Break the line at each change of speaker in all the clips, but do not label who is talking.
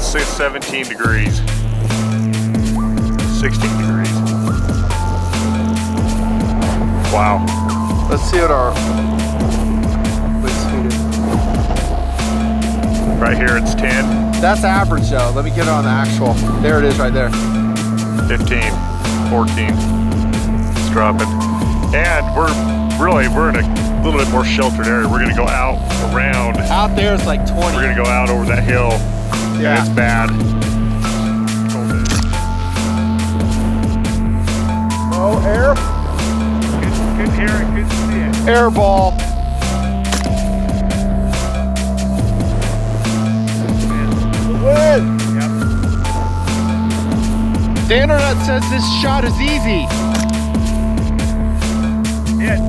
17 degrees. 16 degrees. Wow.
Let's see what our wind speed is.
Right here it's 10.
That's average though. Let me get it on the actual. There it is right there.
15, 14. It's dropping. And we're in a little bit more sheltered area. We're gonna go out around.
Out there it's like 20.
We're gonna go out over that hill.
Yeah.
And it's bad.
Oh, air.
Couldn't hear it, couldn't see it.
Air ball. Wind.
Yep.
The internet says this shot is easy.
Hit.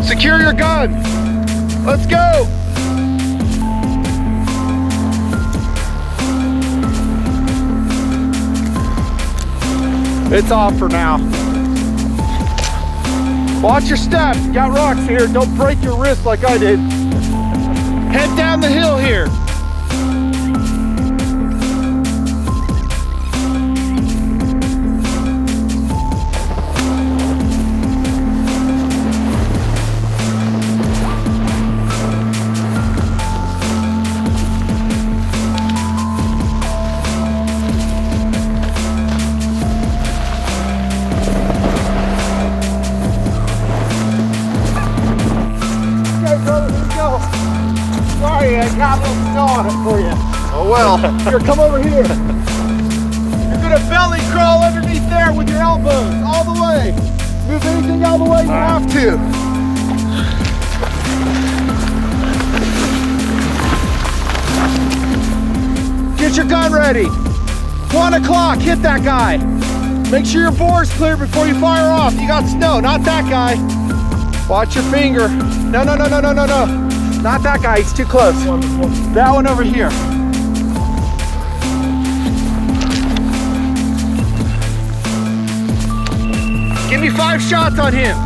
Secure your gun. Let's go. It's off for now. Watch your step. You got rocks here. Don't break your wrist like I did. Head down the hill here. Sorry, I got a little snow on it for you. Oh well. Here, come over here. You're gonna belly crawl underneath there with your elbows all the way. Move anything out of the way you have to. Get your gun ready. 1 o'clock, hit that guy. Make sure your bore's clear before you fire off. You got snow, not that guy. Watch your finger. No, no, no, no, no, no, no. Not that guy, he's too close. That one over here. Give me 5 shots on him.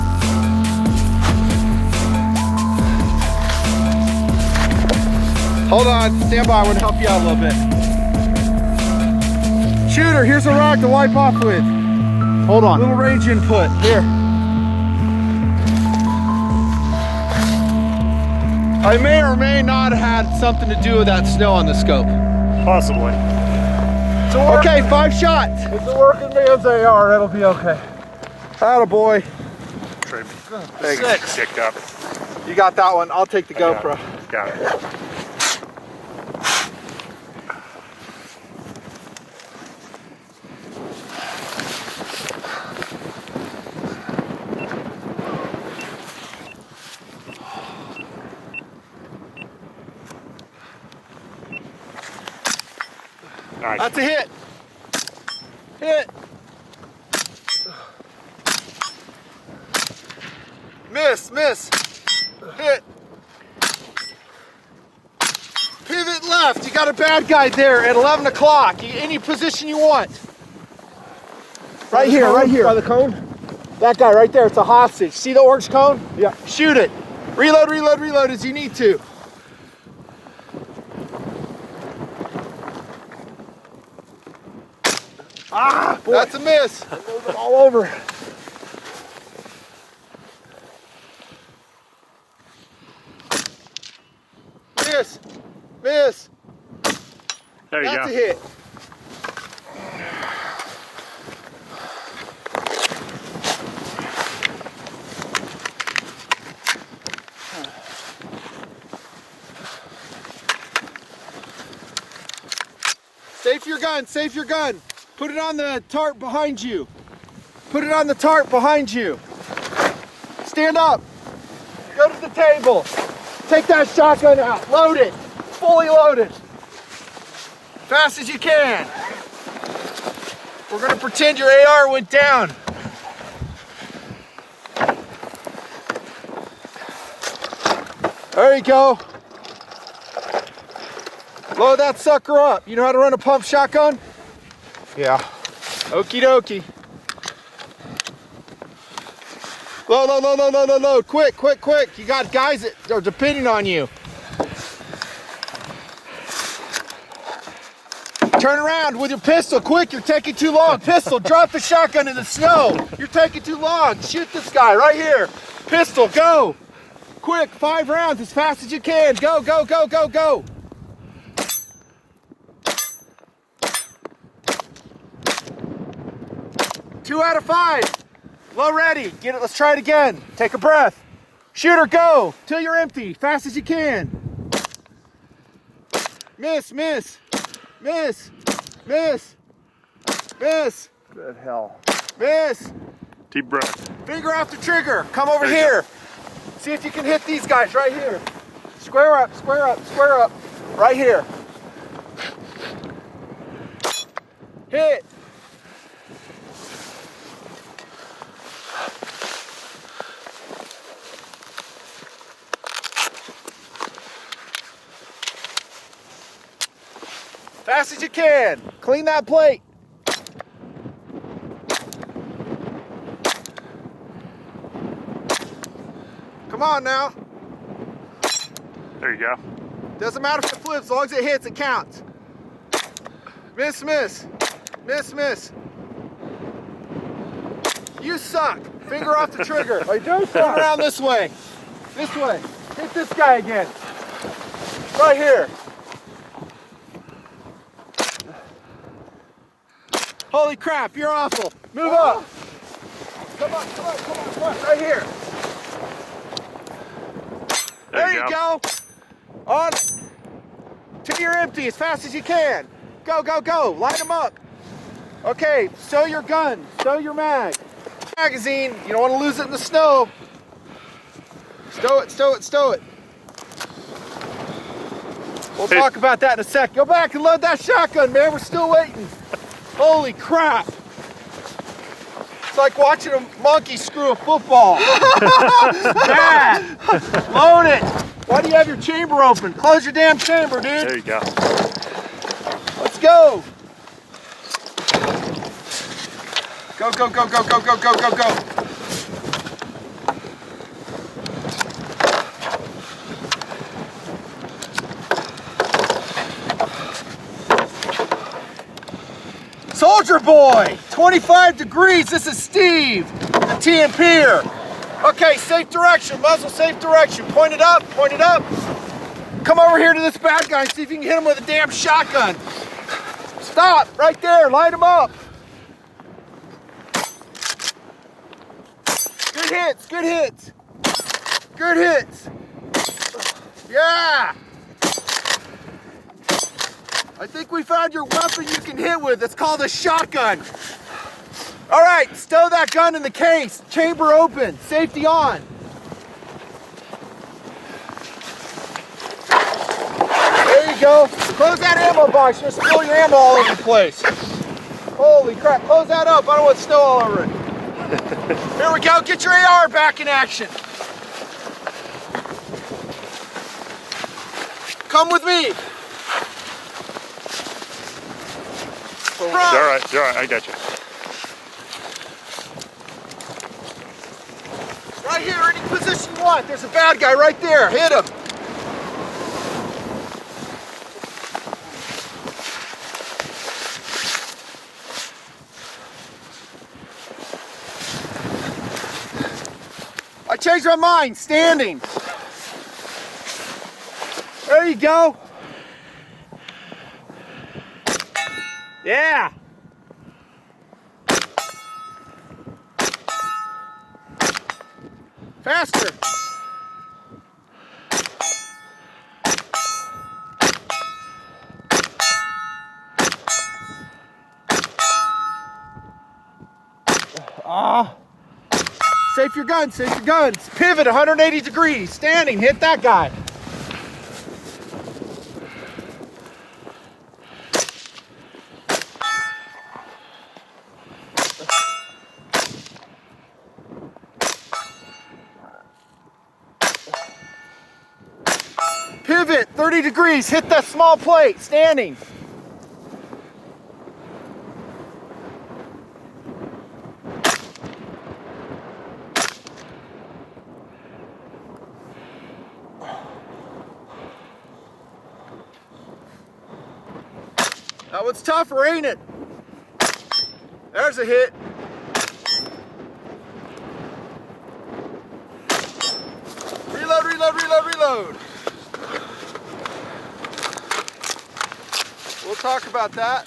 Hold on, stand by, I want to help you out a little bit. Shooter, here's a rock to wipe off with. Hold on. Little range input, here. I may or may not have had something to do with that snow on the scope.
Possibly.
Okay, 5 shots. It's a working man's AR, that'll be okay. Attaboy.
Thanks. Kicked up.
You got that one, I'll take the GoPro.
Got it. Nice.
That's a hit. Hit. Miss, miss. Hit. Pivot left. You got a bad guy there at 11 o'clock. Any position you want. Right here, right here.
By the cone?
That guy right there, it's a hostage. See the orange cone?
Yeah.
Shoot it. Reload, reload, reload as you need to.
Ah, boy.
That's a miss.
All over.
Miss. Miss.
There you
That's
go.
a hit. Safe your gun, safe your gun. Put it on the tarp behind you. Put it on the tarp behind you. Stand up. Go to the table. Take that shotgun out. Load it. Fully loaded. Fast as you can. We're gonna pretend your AR went down. There you go. Load that sucker up. You know how to run a pump shotgun?
Yeah.
Okie dokie. Load, load, load, load, load, load, load. Quick, quick, quick. You got guys that are depending on you. Turn around with your pistol, quick, you're taking too long. Pistol, drop the shotgun in the snow. You're taking too long. Shoot this guy right here. Pistol, go. Quick, 5 rounds as fast as you can. Go, go, go, go, go. Two out of 5. Low ready. Get it, let's try it again. Take a breath. Shooter, go till you're empty, fast as you can. Miss, miss, miss, miss, miss.
Good hell.
Miss.
Deep breath.
Finger off the trigger. Come over
There you
here. See if you can hit these guys right here. Square up, square up, square up. Right here. Hit. Fast as you can. Clean that plate. Come on now.
There you go.
Doesn't matter if it flips, as long as it hits, it counts. Miss, miss. Miss, miss. You suck. Finger off the trigger.
I do
Turn around this way. This way. Hit this guy again. Right here. Holy crap, you're awful. Move up. Come on, come on, come on, come on. Right here. There you go. On. Till you're empty as fast as you can. Go, go, go. Line them up. Okay, stow your gun. Stow your mag. Magazine. You don't want to lose it in the snow. Stow it, stow it, stow it. We'll talk about that in a sec. Go back and load that shotgun, man. We're still waiting. Holy crap. It's like watching a monkey screw a football. Bad. Load it. Why do you have your chamber open? Close your damn chamber, dude.
There you go.
Let's go. Go, go, go, go, go, go, go, go, go. Soldier boy, 25 degrees. This is Steve, the TMP'er. Okay, safe direction, muzzle safe direction. Point it up, point it up. Come over here to this bad guy and see if you can hit him with a damn shotgun. Stop, right there, light him up. Good hits, good hits. Good hits. Yeah. I think we found your weapon you can hit with. It's called a shotgun. All right, stow that gun in the case. Chamber open, safety on. There you go. Close that ammo box. You're gonna spill your ammo all over the place. Holy crap, close that up. I don't want snow all over it. Here we go, get your AR back in action. Come with me.
You're all right, you're all right, I got you.
Right here, any position you want. There's a bad guy right there. Hit him. I changed my mind. Standing. There you go. Yeah. Faster. Safe your gun, safe your guns. Pivot 180 degrees. Standing, hit that guy. Pivot 30 degrees, hit that small plate, standing. That one's tougher, ain't it? There's a hit. Reload, reload, reload, reload. We'll talk about that.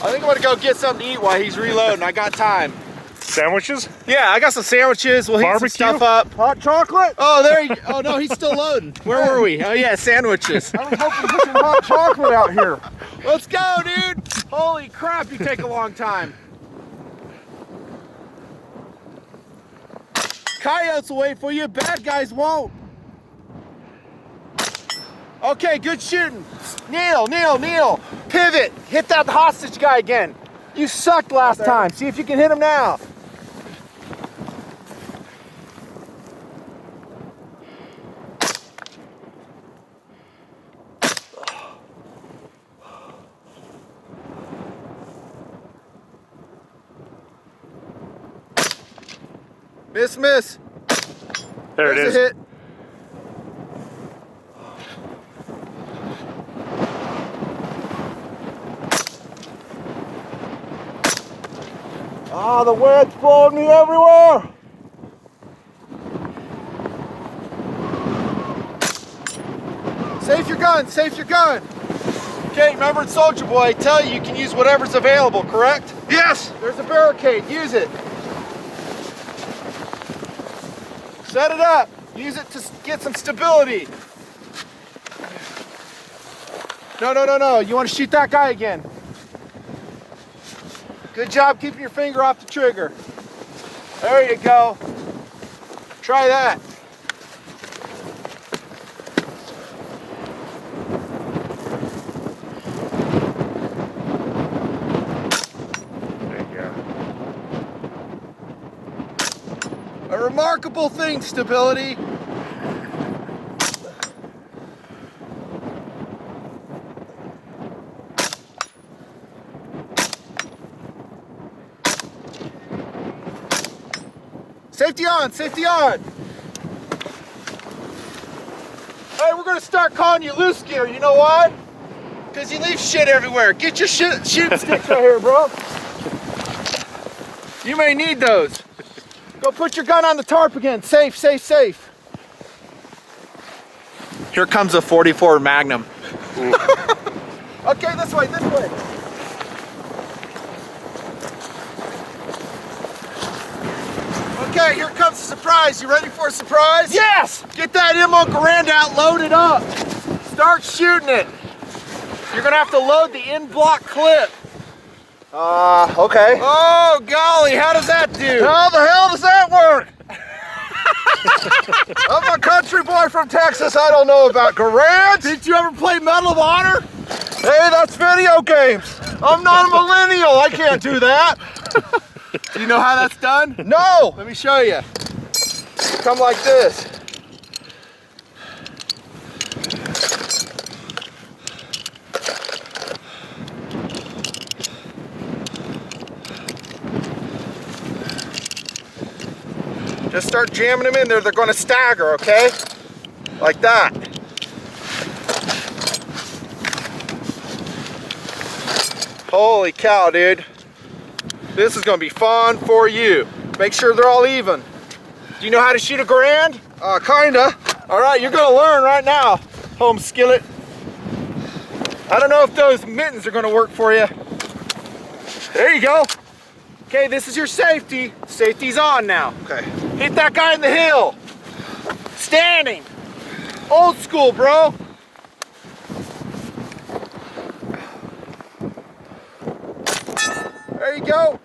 I think I'm gonna go get something to eat while he's reloading. I got time.
Sandwiches?
Yeah, I got some sandwiches. We'll heat some
Barbecue?
stuff up.
Hot chocolate?
Oh, there you go. Oh, no, he's still loading. Where were we? Oh, yeah, sandwiches.
I was hoping to put some hot chocolate out here.
Let's go, dude. Holy crap, you take a long time. Coyotes will wait for you. Bad guys won't. Okay, good shooting. Kneel, kneel, kneel. Pivot. Hit that hostage guy again. You sucked last time. See if you can hit him now. Miss, miss.
There it
There's
is.
a hit.
Ah, the wind's blowing me everywhere.
Safe your gun, safe your gun. Okay, remember in Soldier Boy, I tell you, you can use whatever's available, correct?
Yes.
There's a barricade, use it. Set it up, use it to get some stability. No, no, no, no, you want to shoot that guy again. Good job keeping your finger off the trigger. There you go. Try that.
There you go.
A remarkable thing, stability. Safety on, safety on. Hey, we're gonna start calling you loose gear, you know why? Because you leave shit everywhere. Get your shooting sticks right here, bro. You may need those. Go put your gun on the tarp again. Safe, safe, safe. Here comes a 44 Magnum. Okay, this way, this way. Okay, here comes a surprise. You ready for a surprise?
Yes.
Get that ammo Garand out, load it up. Start shooting it. You're gonna have to load the in-block clip.
Okay.
Oh, golly, how does that do?
How the hell does that work? I'm a country boy from Texas. I don't know about Garand.
Did you ever play Medal of Honor?
Hey, that's video games. I'm not a millennial. I can't do that.
Do you know how that's done?
No.
Let me show you.
Come like this. Just start jamming them in there. They're going to stagger, okay? Like that. Holy cow, dude. This is going to be fun for you. Make sure they're all even.
Do you know how to shoot a Garand?
Kinda.
All right, you're gonna learn right now, home skillet. I don't know if those mittens are gonna work for you. There you go. Okay, this is your safety. Safety's on now.
Okay.
Hit that guy in the hill. Standing. Old school, bro. There you go.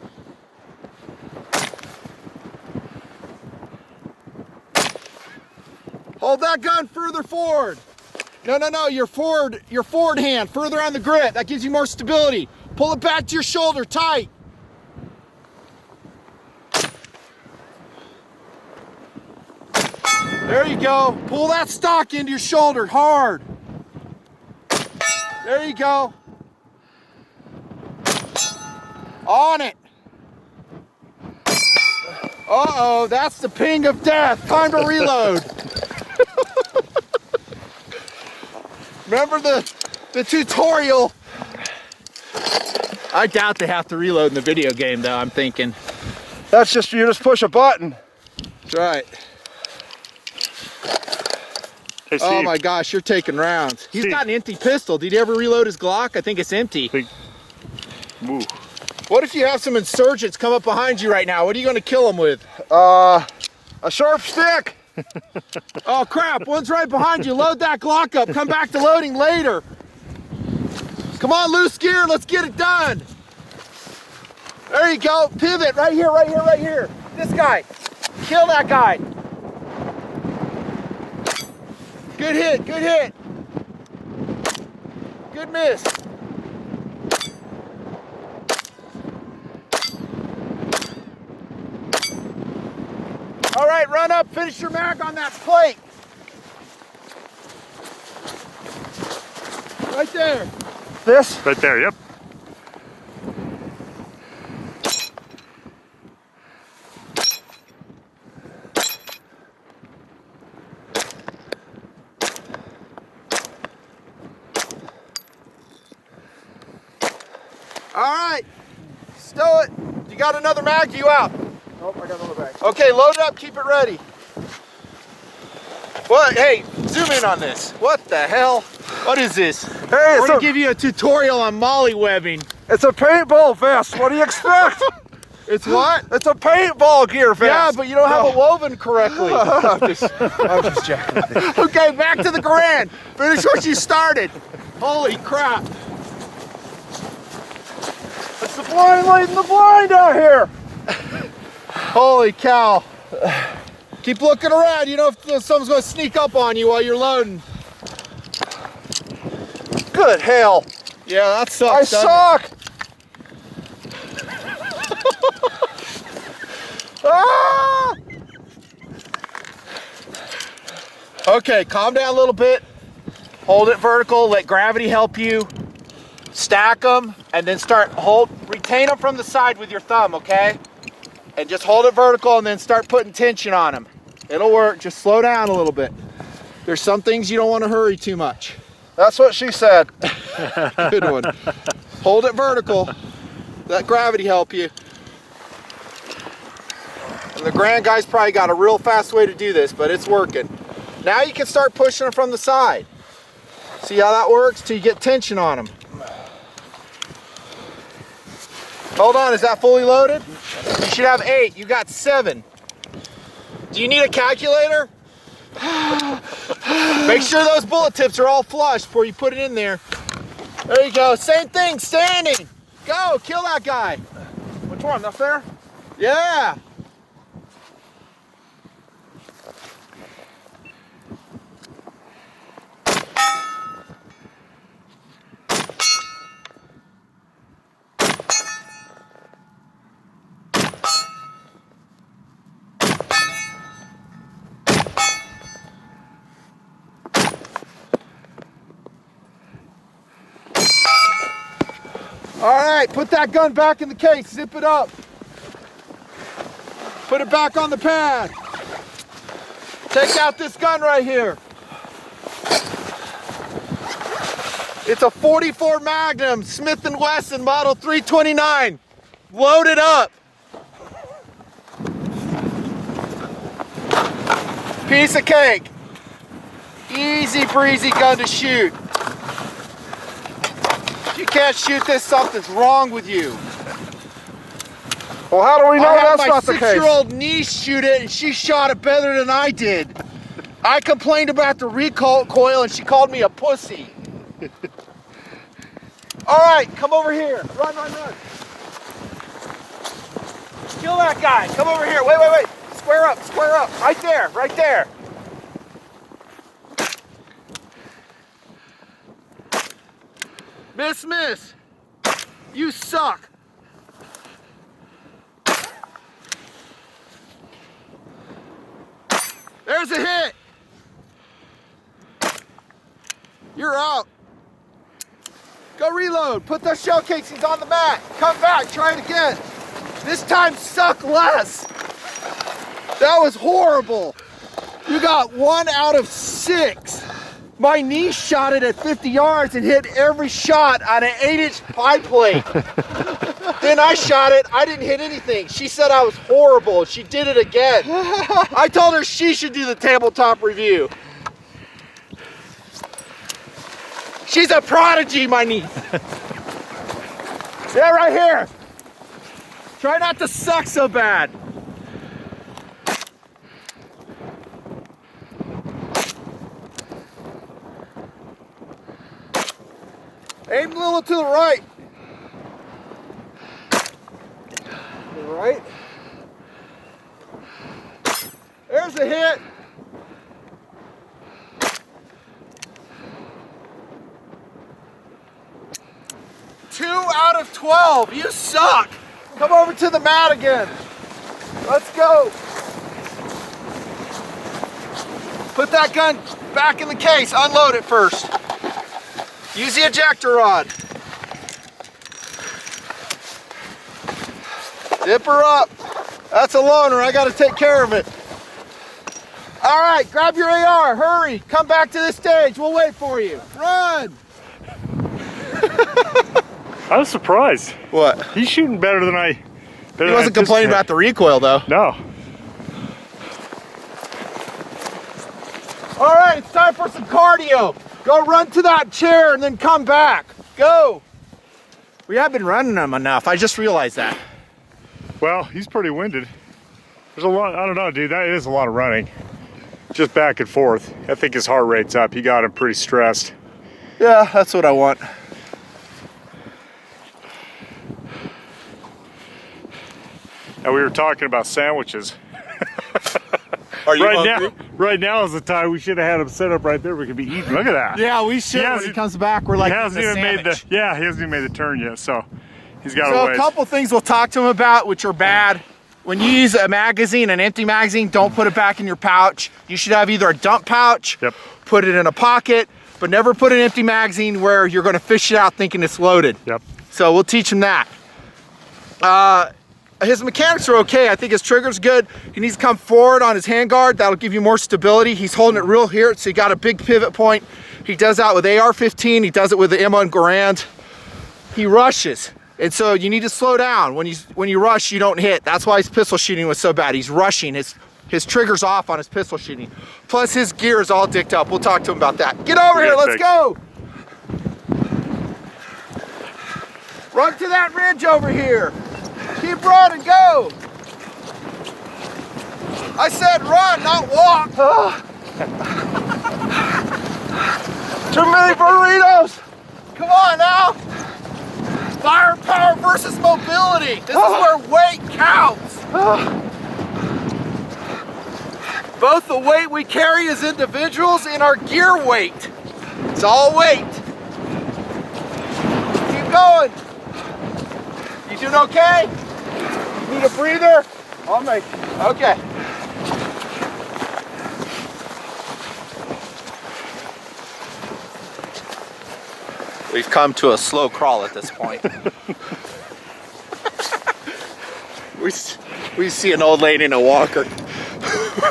Hold that gun further forward. No, no, no, your forward hand, further on the grip. That gives you more stability. Pull it back to your shoulder, tight. There you go. Pull that stock into your shoulder, hard. There you go. On it. Uh-oh, that's the ping of death. Time to reload. Remember the tutorial. I doubt they have to reload in the video game though, I'm thinking.
That's just you just push a button.
That's right.
Hey,
Oh
Steve.
my gosh, you're taking rounds. He's
Steve.
got an empty pistol. Did he ever reload his Glock? I think it's empty.
Ooh.
What if you have some insurgents come up behind you right now? What are you going to kill them with?
A sharp stick.
Oh crap, one's right behind you. Load that Glock up. Come back to loading later. Come on, loose gear. Let's get it done. There you go. Pivot right here, right here, right here. This guy. Kill that guy. Good hit, good hit. Good miss. All right, run up, finish your mag on that plate. Right there.
This?
Right there, yep.
All right, stow it. You got another mag? You out?
Nope, I got another bag.
Okay, load it up, keep it ready. What? Hey, zoom in on this. What the hell? What is this?
Hey,
We're
it's
gonna
a,
give you a tutorial on molly webbing.
it's a paintball vest. What do you expect?
It's what?
It's a paintball gear vest.
Yeah, but you don't have it woven correctly.
I'm just jacking with you.
Okay, back to the Garand. Finish what you started. Holy crap.
It's the blind leading the blind out here.
Holy cow. Keep looking around. You know if someone's gonna sneak up on you while you're loading.
Good hell.
Yeah, that
I
sucks. doesn't it?
suck. Ah!
Okay, calm down a little bit. Hold it vertical, let gravity help you. Stack them, and then retain them from the side with your thumb, okay? And just hold it vertical and then start putting tension on them. It'll work, just slow down a little bit. There's some things you don't want to hurry too much.
That's what she said.
Good one. Hold it vertical, let gravity help you. And the Garand guy's probably got a real fast way to do this, but it's working. Now you can start pushing them from the side. See how that works? Till you get tension on them. Hold on, is that fully loaded? You should have 8, you got 7. Do you need a calculator? Make sure those bullet tips are all flush before you put it in there. There you go, same thing, standing. Go, kill that guy.
Which one? Up there?
Yeah. All right, put that gun back in the case, zip it up. Put it back on the pad. Take out this gun right here. It's a 44 Magnum, Smith & Wesson, model 329. Load it up. Piece of cake. Easy breezy gun to shoot. If you can't shoot this, something's wrong with you.
Well, how do we know
I had
that's
my
not the case?
6-year-old niece shoot it, and she shot it better than I did. I complained about the recoil, and she called me a pussy. All right, come over here. Run, run, run. Kill that guy. Come over here. Wait, wait, wait. Square up, square up. Right there, right there. Miss, miss. You suck. There's a hit. You're out. Go reload. Put those shell casings on the mat. Come back. Try it again. This time suck less. That was horrible. You got 1 out of 6. My niece shot it at 50 yards and hit every shot on an 8-inch pie plate. Then I shot it, I didn't hit anything. She said I was horrible. She did it again. I told her she should do the tabletop review. She's a prodigy, my niece. Yeah, right here. Try not to suck so bad. Aim a little to the right. To the right. There's a hit. Two out of 12. You suck. Come over to the mat again. Let's go. Put that gun back in the case. Unload it first. Use the ejector rod. Zip her up. That's a loner. I got to take care of it. All right, grab your AR. Hurry. Come back to this stage. We'll wait for you. Run.
I was surprised.
What?
He's shooting better than I.
He wasn't complaining about the recoil, though.
No.
All right, it's time for some cardio. Go run to that chair and then come back. Go. We have been running them enough. I just realized that.
Well, he's pretty winded. There's a lot, I don't know, dude, that is a lot of running. Just back and forth. I think his heart rate's up. He got him pretty stressed.
Yeah, that's what I want.
And we were talking about sandwiches.
Are you
right now is the time we should have had him set up right there. We could be eating. Look at that.
Yeah, we should. When he comes back, we're like,
he hasn't even made the he hasn't even made the turn yet. So he's got
so
a ways.
A couple things we'll talk to him about, which are bad. When you use a magazine, an empty magazine, don't put it back in your pouch. You should have either a dump pouch,
yep,
put it in a pocket, but never put an empty magazine where you're going to fish it out thinking it's loaded.
Yep.
So we'll teach him that. His mechanics are okay. I think his trigger's good. He needs to come forward on his handguard. That'll give you more stability. He's holding it real here, so he got a big pivot point. He does that with AR-15. He does it with the M1 Garand. He rushes, and so you need to slow down. When you rush, you don't hit. That's why his pistol shooting was so bad. He's rushing. His trigger's off on his pistol shooting. Plus his gear is all dicked up. We'll talk to him about that. Get over here. Let's go. Run to that ridge over here. Keep running, go! I said run, not walk! Too many burritos! Come on now! Firepower versus mobility! This is where weight counts! Both the weight we carry as individuals and our gear weight. It's all weight. Keep going. You doing okay? Need a breather? I'll make it. Okay. We've come to a slow crawl at this point. we see an old lady in a walker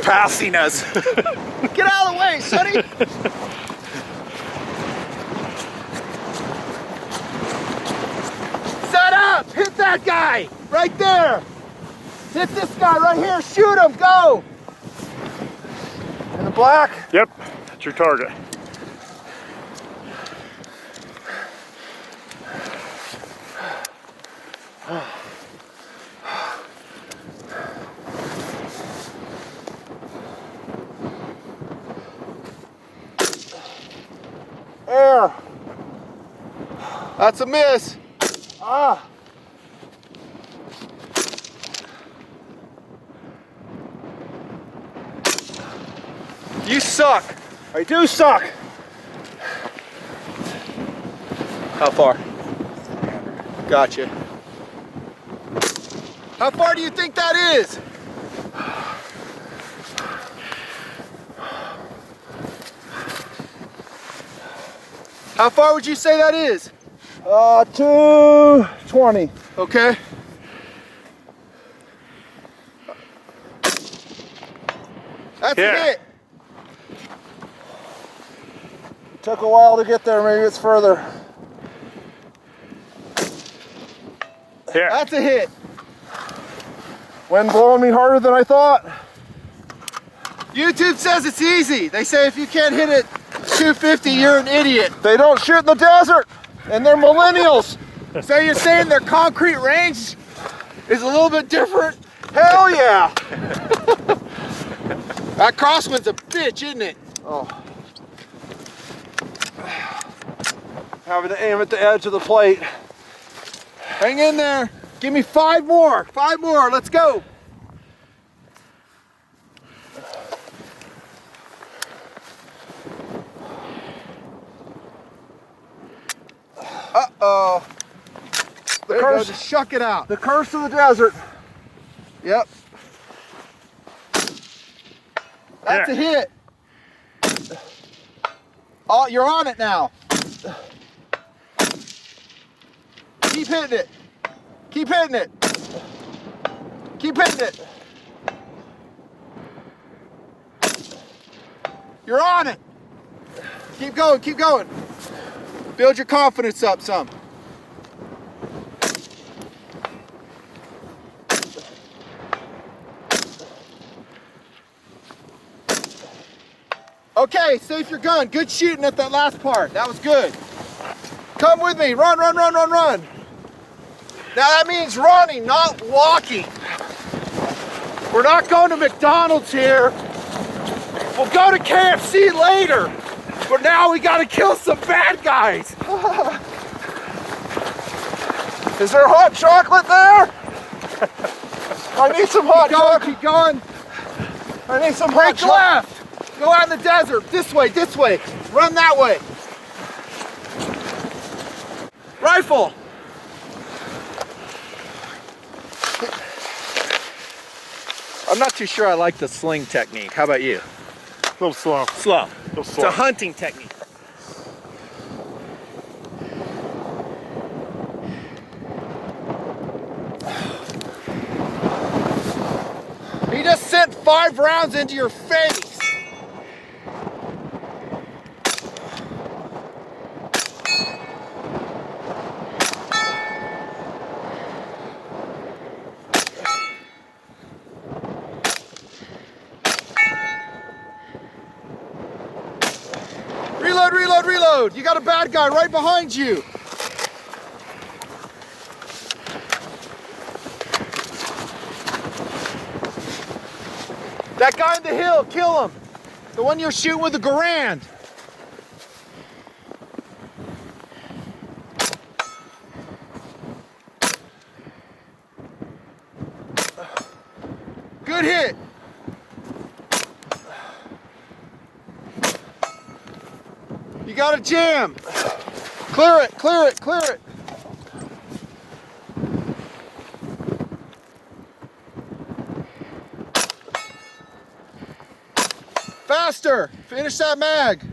passing us. Get out of the way, sonny. Set up! Hit that guy! Right there! Hit this guy right here! Shoot him! Go! In the black?
Yep, that's your target.
Air! That's a miss! Ah! You suck. I do suck. How far? Gotcha. How far do you think that is? How far would you say that is? 220. Okay. That's a hit.
Took a while to get there, maybe it's further.
Yeah.
That's a hit.
Wind blowing me harder than I thought.
YouTube says it's easy. They say if you can't hit it 250, you're an idiot.
They don't shoot in the desert, and they're millennials.
So you're saying their concrete range is a little bit different?
Hell yeah!
That crosswind's a bitch, isn't it?
Oh. Having to aim at the edge of the plate.
Hang in there. Give me 5 more. 5 more. Let's go. Uh-oh.
The curse,
just shuck it out.
the curse of the desert.
Yep. That's
Yeah.
a hit. Oh, you're on it now. Keep hitting it. Keep hitting it. Keep hitting it. You're on it. Keep going, keep going. Build your confidence up some. Okay, safe your gun. Good shooting at that last part. That was good. Come with me. Run, run, run, run, run. Now that means running, not walking. We're not going to McDonald's here. We'll go to KFC later. But now we gotta kill some bad guys.
Is there hot chocolate there? I need some hot chocolate.
Keep going.
I need some hot
Break
chocolate.
left. Go out in the desert. This way, this way. Run that way. Rifle. I'm not too sure I like the sling technique. How about you?
A little slow.
Slow.
A little
It's
slow.
a hunting technique. He just sent 5 rounds into your face. Reload, reload, reload. You got a bad guy right behind you. That guy in the hill, kill him. The one you're shooting with the Garand. Good hit. You got a jam. Clear it, clear it, clear it. Faster! Finish that mag!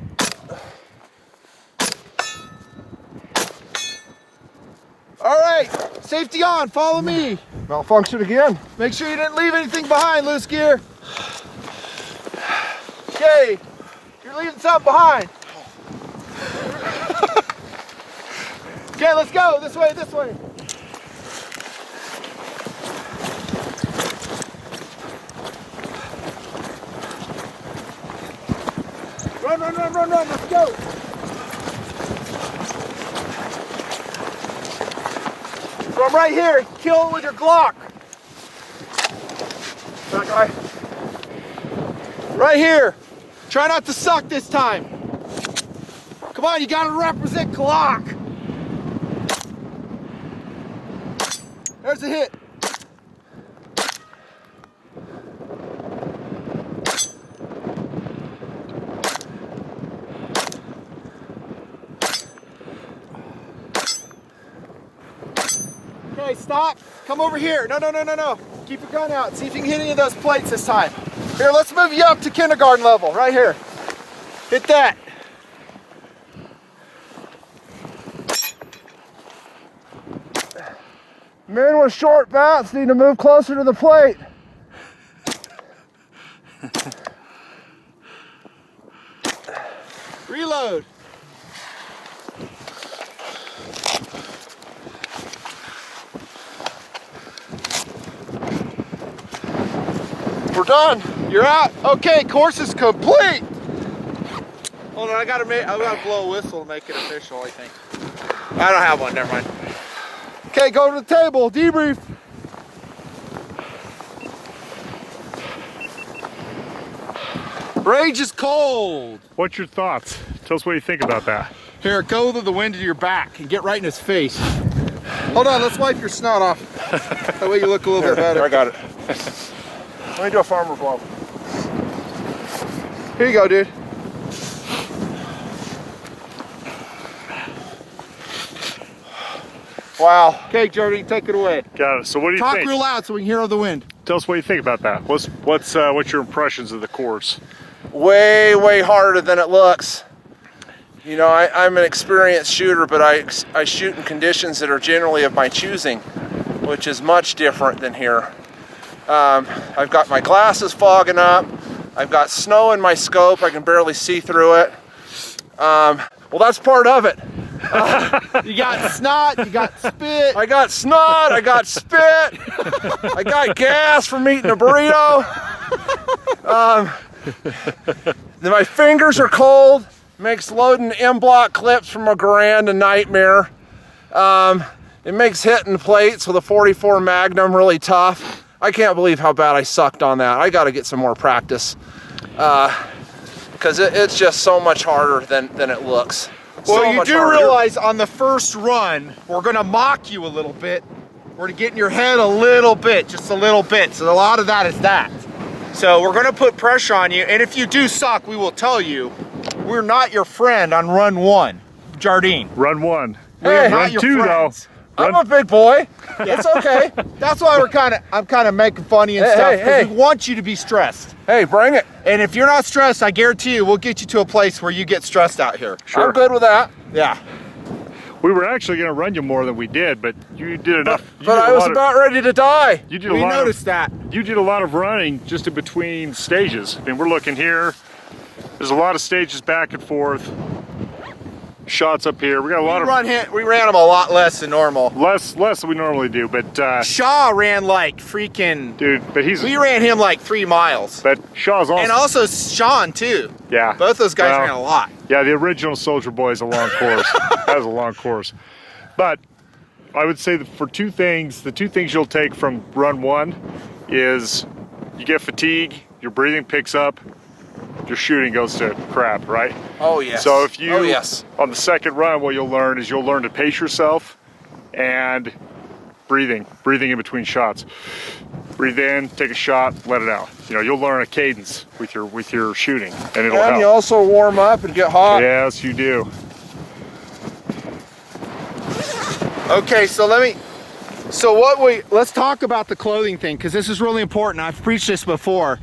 Alright, safety on, follow me.
Malfunction again.
Make sure you didn't leave anything behind, loose gear. Okay, you're leaving something behind. Okay, let's go, this way, this way. Run, run, run, run, run, let's go. From right here, kill it with your Glock.
That guy.
Right here. Try not to suck this time. Come on, you gotta represent Glock. There's a hit. Okay, stop. Come over here. No, no, no, no, no. Keep your gun out. See if you can hit any of those plates this time. Here, let's move you up to kindergarten level. Right here. Hit that.
Men with short bats need to move closer to the plate.
Reload.
We're done.
You're out. Okay, course is complete. Hold on, I gotta blow a whistle to make it official, I think. I don't have one, never mind. Okay, go to the table, debrief. Rage is cold.
What's your thoughts? Tell us what you think about that.
Here, go to the wind to your back and get right in his face. Hold on, let's wipe your snot off. That way you look a little bit better.
I got it. Let me do a farmer blow.
Here you go, dude.
Wow.
Okay, Jody, take it away.
Got it. So what do you
Talk
think?
real loud so we can hear all the wind.
Tell us what you think about that. What's your impressions of the course?
Way, way harder than it looks. You know, I'm an experienced shooter, but I shoot in conditions that are generally of my choosing, which is much different than here. I've got my glasses fogging up. I've got snow in my scope. I can barely see through it. Well, that's part of it.
You got snot, you got spit.
I got snot, I got spit, I got gas from eating a burrito. My fingers are cold. Makes loading M-block clips from a Garand a nightmare. It makes hitting plates with a 44 Magnum really tough. I can't believe how bad I sucked on that. I got to get some more practice because it's just so much harder than it looks.
Well, you do realize on the first run, we're gonna mock you a little bit. We're gonna get in your head a little bit, just a little bit. So a lot of that is that. So we're gonna put pressure on you, and if you do suck, we will tell you. We're not your friend on run 1, Jardine.
Run 1.
Hey,
run 2
friends.
though.
I'm a big boy. It's okay.
That's why I'm kind of making funny and stuff, because we want you to be stressed.
Hey, bring it.
And if you're not stressed, I guarantee you, we'll get you to a place where you get stressed out here.
Sure. I'm good with that.
Yeah.
We were actually going to run you more than we did, but you did enough.
But I was about ready to die.
You did
We noticed that.
You did a lot of running just in between stages. I mean, we're looking here. There's a lot of stages back and forth. Shots up here. We got a lot
We ran them a lot less than normal.
less than we normally do, but
Shaw ran like freaking.
dude, but
We ran him like 3 miles.
but Shaw's also
And also Sean too.
yeah.
Both those guys
Well,
ran a lot.
Yeah, the original Soldier Boy is a long course. That was a long course. But I would say that for the two things you'll take from run 1 is you get fatigue, your breathing picks up, your shooting goes to crap, right?
Oh, yes.
So if you,
Oh, yes.
on the second run, what you'll learn is you'll learn to pace yourself and breathing in between shots. Breathe in, take a shot, let it out. You know, you'll learn a cadence with your shooting, and it'll
And you
help.
also warm up and get hot.
Yes, you do.
Okay, so let's talk about the clothing thing, because this is really important. I've preached this before.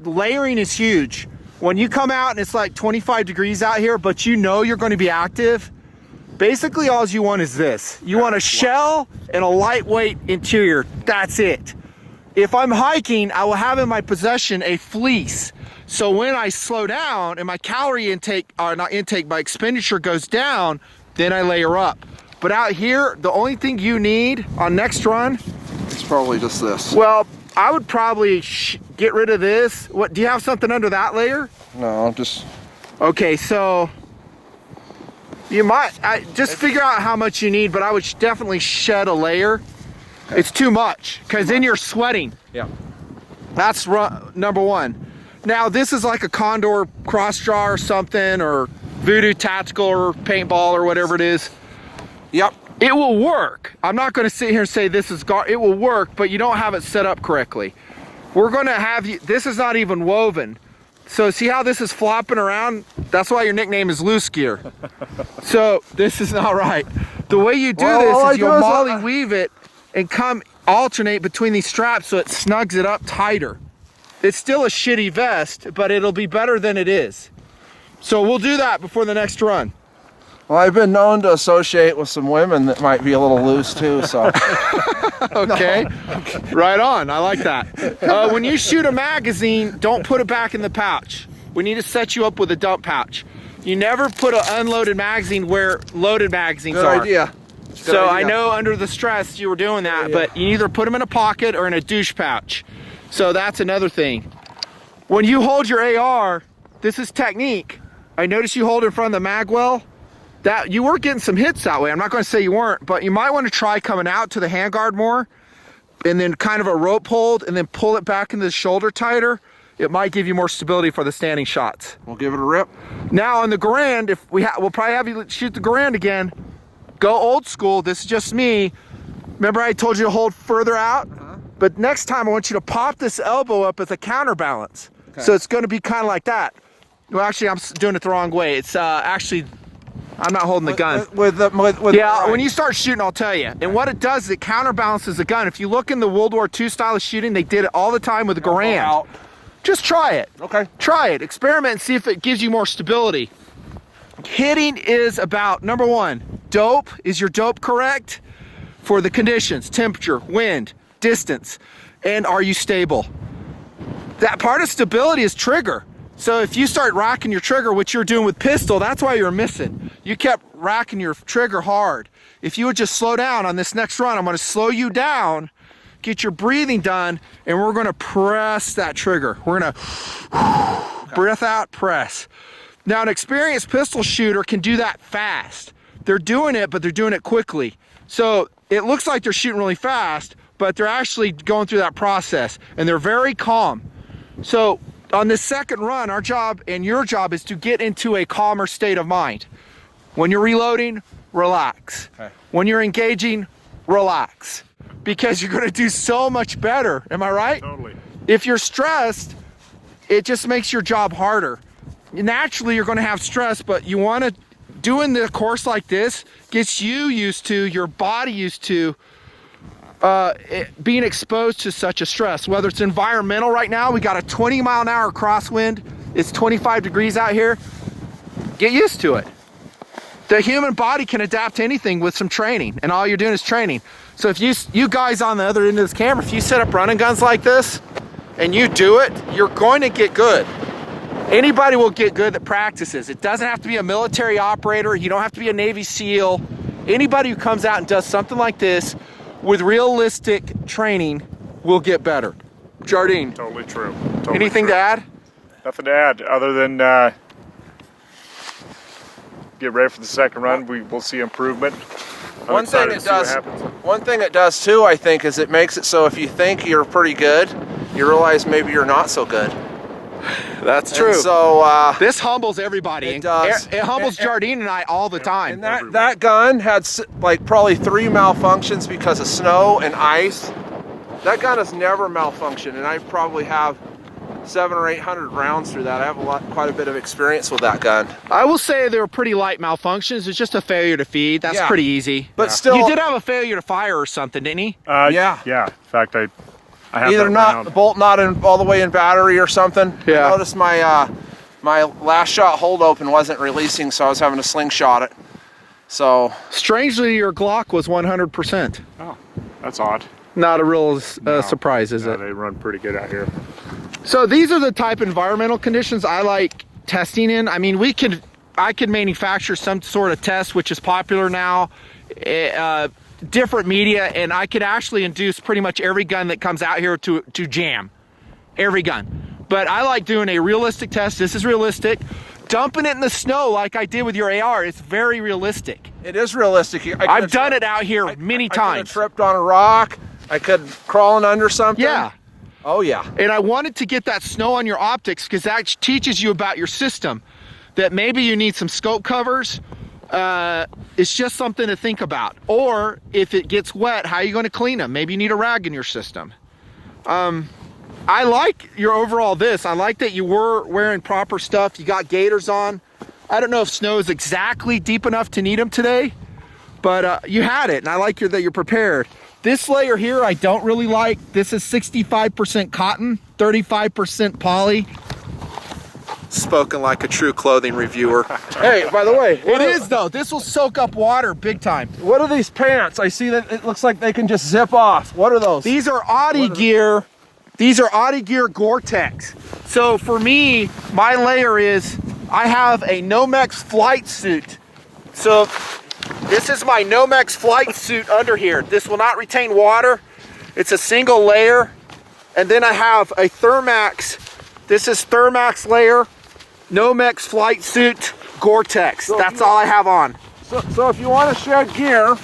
Layering is huge. When you come out and it's like 25 degrees out here, but you know you're going to be active, basically all you want is this. You want a shell and a lightweight interior. That's it. If I'm hiking, I will have in my possession a fleece. So when I slow down and my calorie intake, or not intake, my expenditure goes down, then I layer up. But out here, the only thing you need on next run,
It's probably just this.
well, I would probably get rid of this. What, do you have something under that layer?
No, just...
Okay, so you might just figure out how much you need, but I would definitely shed a layer. It's too much, because then you're sweating.
Yeah.
That's number 1. Now this is like a Condor cross draw or something, or Voodoo Tactical or paintball or whatever it is.
Yep.
It will work. I'm not going to sit here and say this is it will work, but you don't have it set up correctly. We're going to have you, this is not even woven. So see how this is flopping around? That's why your nickname is Loose Gear. So this is not right. The way you do this is you'll molly weave it and alternate between these straps so it snugs it up tighter. It's still a shitty vest, but it'll be better than it is. So we'll do that before the next run.
Well, I've been known to associate with some women that might be a little loose too, so.
Okay, right on, I like that. When you shoot a magazine, don't put it back in the pouch. We need to set you up with a dump pouch. You never put an unloaded magazine where loaded magazines are.
Good idea.
So I know under the stress you were doing that, but you either put them in a pocket or in a douche pouch. So that's another thing. When you hold your AR, this is technique. I noticed you hold it in front of the mag well. That you were getting some hits that way. I'm not going to say you weren't, but you might want to try coming out to the handguard more, and then kind of a rope hold, and then pull it back into the shoulder tighter. It might give you more stability for the standing shots.
We'll give it a rip.
Now on the Garand, if we'll probably have you shoot the Garand again. Go old school. This is just me. Remember I told you to hold further out? But next time I want you to pop this elbow up as a counterbalance. Okay. So it's going to be kind of like that. Well, actually, I'm doing it the wrong way. It's actually, I'm not holding the gun. Yeah, when you start shooting, I'll tell you. And what it does is it counterbalances the gun. If you look in the World War II style of shooting, they did it all the time with the Garand. Just try it.
Okay.
Try it. Experiment and see if it gives you more stability. Hitting is about, number one, dope. Is your dope correct? For the conditions, temperature, wind, distance, and are you stable? That part of stability is trigger. So if you start racking your trigger, which you're doing with pistol, that's why you're missing. You kept racking your trigger hard. If you would just slow down on this next run, I'm gonna slow you down, get your breathing done, and we're gonna press that trigger. We're gonna breath out, press. Now an experienced pistol shooter can do that fast. They're doing it, but they're doing it quickly. So it looks like they're shooting really fast, but they're actually going through that process, and they're very calm. So on this second run, our job and your job is to get into a calmer state of mind. When you're reloading, relax. Okay. When you're engaging, relax. Because you're gonna do so much better, am I right?
Totally.
If you're stressed, it just makes your job harder. Naturally, you're gonna have stress, but you wanna, doing the course like this gets you used to, your body used to being exposed to such a stress. Whether it's environmental right now, we got a 20-mile-an-hour crosswind, it's 25 degrees out here. Get used to it. The human body can adapt to anything with some training, and all you're doing is training. So if you guys on the other end of this camera, if you set up running guns like this and you do it, you're going to get good. Anybody will get good that practices. It doesn't have to be a military operator. You don't have to be a Navy SEAL. Anybody who comes out and does something like this with realistic training will get better. Jardine.
Totally true. Totally
anything
true.
to add?
Nothing to add other than get ready for the second run. We'll see improvement.
One thing it does too, I think, is it makes it so if you think you're pretty good, you realize maybe you're not so good.
That's true.
And so
this humbles everybody.
It does.
It humbles Jardine and I all the time.
And that gun had like probably 3 malfunctions because of snow and ice. That gun has never malfunctioned, and I probably have 700 or 800 rounds through that. I have quite a bit of experience with that gun.
I will say they were pretty light malfunctions. It's just a failure to feed. That's pretty easy.
But still,
you did have a failure to fire or something, didn't you?
Yeah. In fact, I have
either not bolt not in all the way in battery or something.
Yeah.
I noticed my my last shot hold open wasn't releasing, so I was having to slingshot it. So
strangely, your Glock was 100%.
Oh, that's odd.
Not a real surprise, is it?
They run pretty good out here.
So these are the type of environmental conditions I like testing in. I mean, I could manufacture some sort of test, which is popular now, different media, and I could actually induce pretty much every gun that comes out here to jam. Every gun. But I like doing a realistic test. This is realistic. Dumping it in the snow like I did with your AR, it's very realistic.
It is realistic.
I've done it out here many times.
I could have tripped on a rock. I could crawling under something.
Yeah.
Oh yeah.
And I wanted to get that snow on your optics because that teaches you about your system. That maybe you need some scope covers. It's just something to think about. Or if it gets wet, how are you going to clean them? Maybe you need a rag in your system. I like your overall this. I like that you were wearing proper stuff. You got gaiters on. I don't know if snow is exactly deep enough to need them today, but you had it, and I like that you're prepared. This layer here I don't really like. This is 65% cotton, 35% poly. Spoken like a true clothing reviewer.
Hey, by the way,
it is though. This will soak up water big time.
What are these pants? I see that it looks like they can just zip off. What are those?
These are Audi gear. These are Audi gear Gore-Tex. So for me, my layer is, I have a Nomex flight suit. So this is my Nomex flight suit under here. This will not retain water. It's a single layer. And then I have a Thermax. This is Thermax layer, Nomex flight suit, Gore-Tex. That's all I have on.
So if you want to shed gear,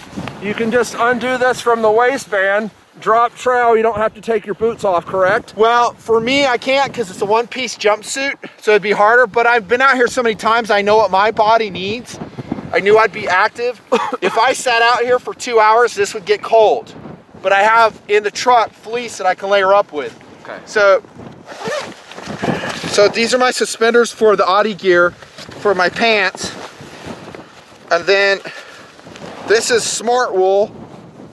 you can just undo this from the waistband, drop trail, you don't have to take your boots off, correct?
Well, for me, I can't because it's a one-piece jumpsuit, so it'd be harder, but I've been out here so many times, I know what my body needs. I knew I'd be active. If I sat out here for 2 hours, this would get cold. But I have in the truck fleece that I can layer up with.
Okay.
So these are my suspenders for the Audi gear for my pants. And then this is Smart Wool.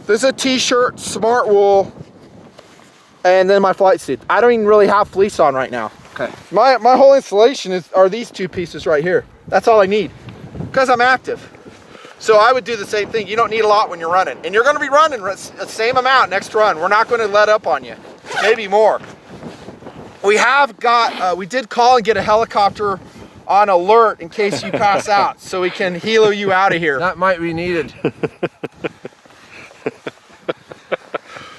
This is a t-shirt, Smart Wool. And then my flight suit. I don't even really have fleece on right now.
Okay.
My whole installation are these two pieces right here. That's all I need because I'm active. So I would do the same thing. You don't need a lot when you're running. And you're gonna be running the same amount next run. We're not gonna let up on you, maybe more. We have got, we did call and get a helicopter on alert in case you pass out so we can helo you out of here.
That might be needed.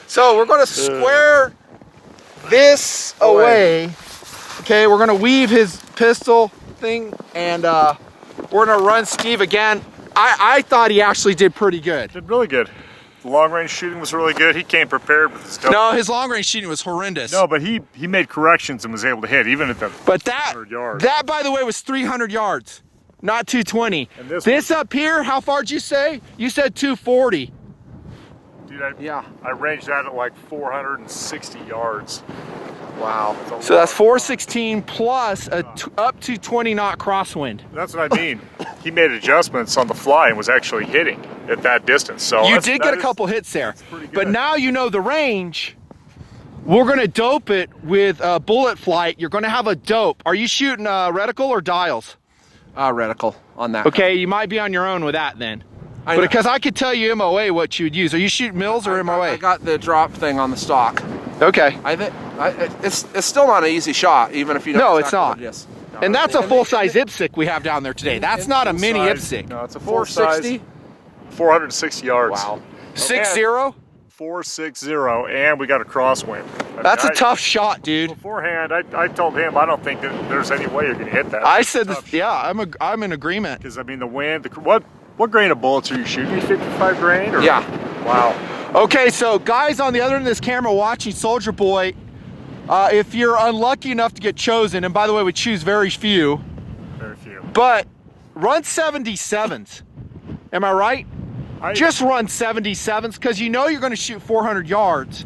So we're gonna square this away. Okay, we're gonna weave his pistol thing and we're gonna run Steve again. I thought he actually did pretty good.
Did really good. The long range shooting was really good. He came prepared with his dope.
No, his long range shooting was horrendous.
No, but he made corrections and was able to hit even at the 100 yards.
That by the way was 300 yards, not 220.
And this
up here, how far did you say? You said 240.
Dude, I ranged that at like 460 yards.
Wow.
So that's 416 plus a up to 20 knot crosswind.
That's what I mean. He made adjustments on the fly and was actually hitting at that distance. So
you did get a couple hits there. But now you know the range. We're gonna dope it with bullet flight. You're gonna have a dope. Are you shooting reticle or dials?
Reticle on that.
Okay, you might be on your own with that then. Because I could tell you MOA what you would use. Are you shooting mils or MOA?
I got the drop thing on the stock.
Okay.
I think it's still not an easy shot, even if you don't.
No, it's not.
Yes.
And that's a full-size IPSC we have down there today. That's not a mini IPSC.
No, it's a 460. 460 yards.
Wow.
6-0?
460, and we got a crosswind.
That's a tough shot, dude.
Beforehand, I told him I don't think that there's any way you're gonna hit that.
I said this. Yeah, I'm in agreement.
Because I mean the wind. What grain of bullets are you shooting? 55 grain? Or?
Yeah.
Wow.
Okay, so guys on the other end of this camera watching Soldier Boy, if you're unlucky enough to get chosen, and by the way, we choose very few.
Very few.
But run 77s. Am I right? Just run 77s because you know you're going to shoot 400 yards.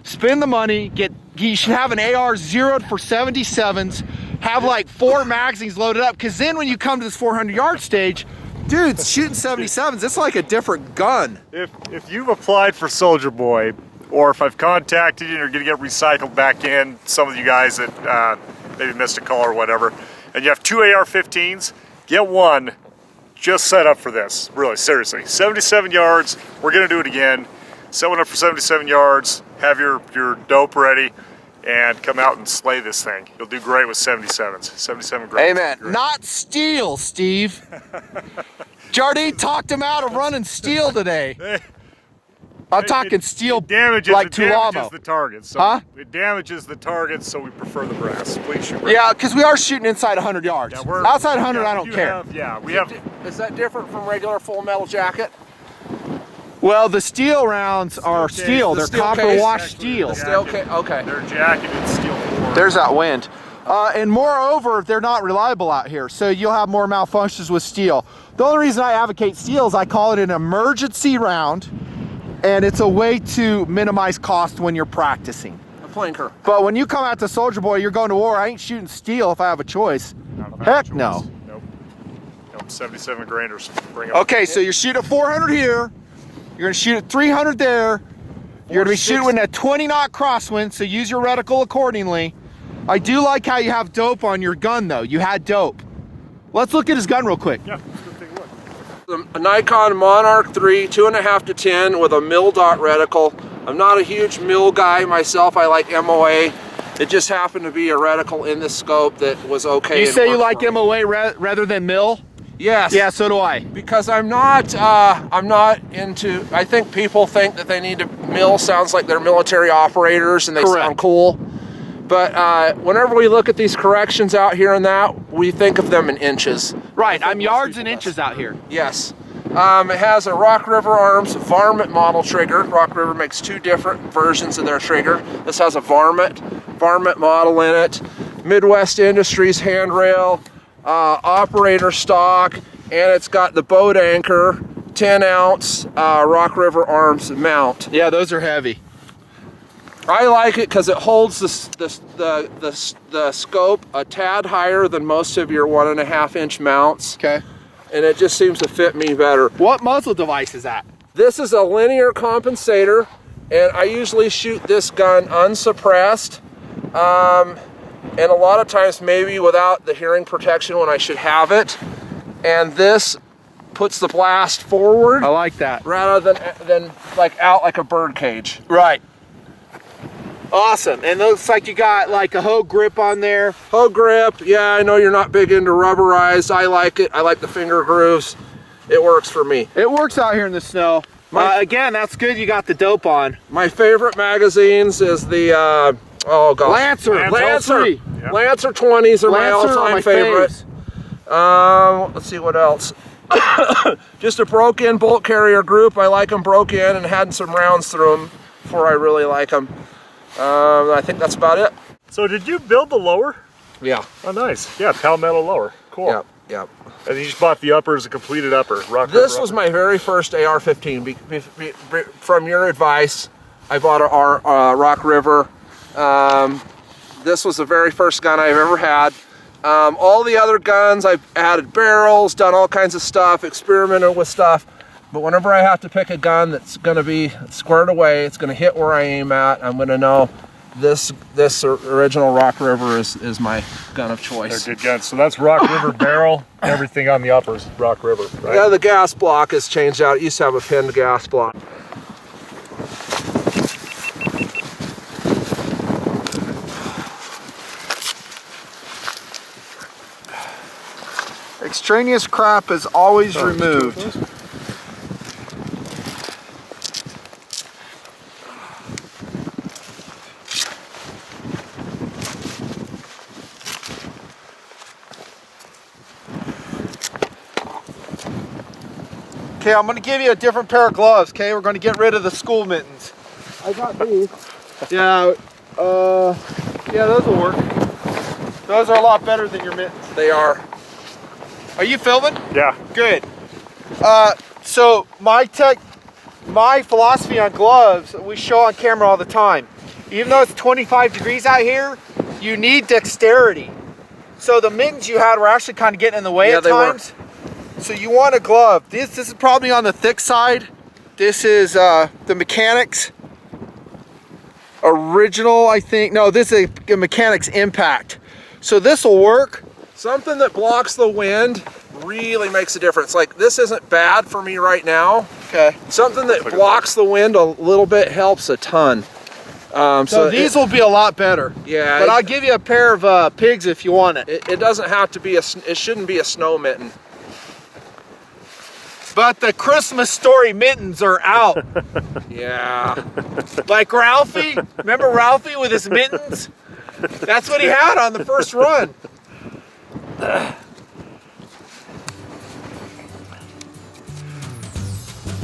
Spend the money. You should have an AR zeroed for 77s. Have like 4 magazines loaded up because then when you come to this 400 yard stage, dude, shooting 77s, it's like a different gun.
If you've applied for Soldier Boy, or if I've contacted you and you're gonna get recycled back in, some of you guys that maybe missed a call or whatever, and you have 2 AR-15s, get one, just set up for this, really, seriously. 77 yards, we're gonna do it again. Set one up for 77 yards, have your dope ready, and come out and slay this thing. You'll do great with 77s. 77 grains.
Amen. Not steel, Steve. Jardine talked him out of running steel today. I'm talking steel like Tulamo.
It damages the target. So it damages the target, so we prefer the brass. Please shoot brass.
Yeah, because we are shooting inside 100 yards.
Yeah,
outside 100, I don't care.
Is that different from regular full metal jacket?
Well, the steel rounds are steel. They're copper wash steel.
Okay.
They're jacketed steel.
There's that wind. And moreover, they're not reliable out here, so you'll have more malfunctions with steel. The only reason I advocate steel is I call it an emergency round, and it's a way to minimize cost when you're practicing.
A flanker.
But when you come out to Soldier Boy, you're going to war. I ain't shooting steel if I have a choice. Heck no.
Nope. 77 grainers.
Okay, so you're shooting at 400 here. You're gonna shoot at 300 there. You're gonna be shooting at 20 knot crosswind, so use your reticle accordingly. I do like how you have dope on your gun though. You had dope. Let's look at his gun real quick.
Yeah, let's go take a look.
A Nikon Monarch 3, 2.5 to 10 with a mil dot reticle. I'm not a huge mil guy myself. I like MOA. It just happened to be a reticle in this scope that was okay.
You say you like MOA rather than mil?
Yes.
Yeah, so do I.
Because I'm not into, I think people think that they need to mill sounds like they're military operators and they sound cool. But whenever we look at these corrections out here and that, we think of them in inches.
Right, I'm yards and inches out here.
Yes. It has a Rock River Arms varmint model trigger. Rock River makes 2 different versions of their trigger. This has a varmint model in it. Midwest Industries handrail, operator stock, and it's got the boat anchor, 10-ounce Rock River Arms mount.
Yeah, those are heavy.
I like it because it holds the scope a tad higher than most of your 1.5-inch mounts.
Okay.
And it just seems to fit me better.
What muzzle device is that?
This is a linear compensator, and I usually shoot this gun unsuppressed, and a lot of times maybe without the hearing protection when I should have it. And this puts the blast forward.
I like that.
Rather than like out like a bird cage.
Right. Awesome. And it looks like you got like a hoe grip on there.
Hoe grip. Yeah, I know you're not big into rubberized. I like it. I like the finger grooves. It works for me.
It works out here in the snow. Again, that's good you got the dope on.
My favorite magazines is the oh gosh,
Lancer.
Yep. Lancer 20s are my all-time favorite. Let's see what else. Just a broke-in bolt carrier group. I like them broke in and had some rounds through them before I really like them. I think that's about it.
So did you build the lower?
Yeah.
Oh, nice. Yeah, Palmetto lower. Cool.
Yep.
And you just bought the upper as a completed upper.
This was my very first AR-15. From your advice, I bought a Rock River. This was the very first gun I've ever had. All the other guns, I've added barrels, done all kinds of stuff, experimented with stuff. But whenever I have to pick a gun that's going to be squared away, it's going to hit where I aim at, I'm going to know this original Rock River is my gun of choice.
They're good guns. So that's Rock River barrel. Everything on the uppers, Rock River, right?
Yeah, the gas block has changed out. It used to have a pinned gas block.
Extraneous crap is always removed. Okay, I'm going to give you a different pair of gloves, okay? We're going to get rid of the school mittens.
I got these.
Yeah, those will work. Those are a lot better than your mittens.
They are.
Are you filming?
Yeah.
Good. So my philosophy on gloves, we show on camera all the time. Even though it's 25 degrees out here, you need dexterity. So the mittens you had were actually kind of getting in the way at times. So you want a glove. This is probably on the thick side. This is the Mechanics original, I think. No, this is a Mechanics Impact. So this will work.
Something that blocks the wind really makes a difference. Like, this isn't bad for me right now.
Okay.
Something that blocks the wind a little bit helps a ton.
So these will be a lot better.
Yeah.
But I'll give you a pair of pigs if you want it.
It doesn't have to be it shouldn't be a snow mitten.
But the Christmas Story mittens are out.
Yeah.
Like Ralphie. Remember Ralphie with his mittens? That's what he had on the first run.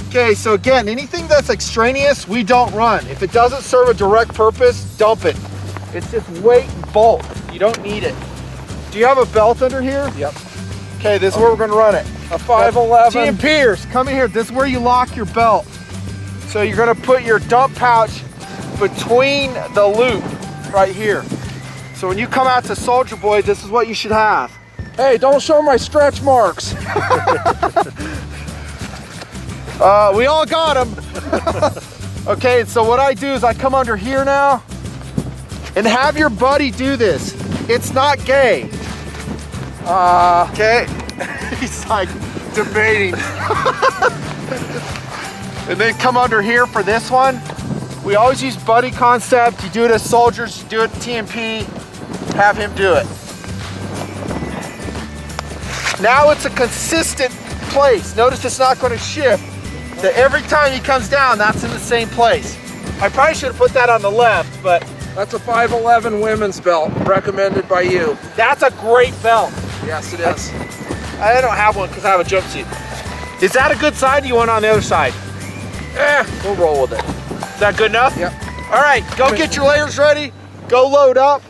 Okay, so again, anything that's extraneous, we don't run. If it doesn't serve a direct purpose, dump it. It's just weight and bolt. You don't need it. Do you have a belt under here?
Yep.
Okay, this is where we're gonna run it.
A 511.
Pierce, come in here. This is where you lock your belt. So you're gonna put your dump pouch between the loop right here. So when you come out to Soldier Boy, this is what you should have.
Hey, don't show my stretch marks.
We all got them. Okay, so what I do is I come under here now and have your buddy do this. It's not gay. Okay. He's like debating. And then come under here for this one. We always use buddy concept. You do it as soldiers, you do it TMP, have him do it. Now it's a consistent place. Notice it's not going to shift. That every time he comes down, that's in the same place. I probably should have put that on the left, but
That's a 511 women's belt, recommended by you.
that's a great belt.
Yes, it is.
I don't have one because I have a jumpsuit. Is that a good side? Or you want it on the other side?
We'll roll with it.
Is that good enough?
Yep.
All right, go get your layers ready. Go load up.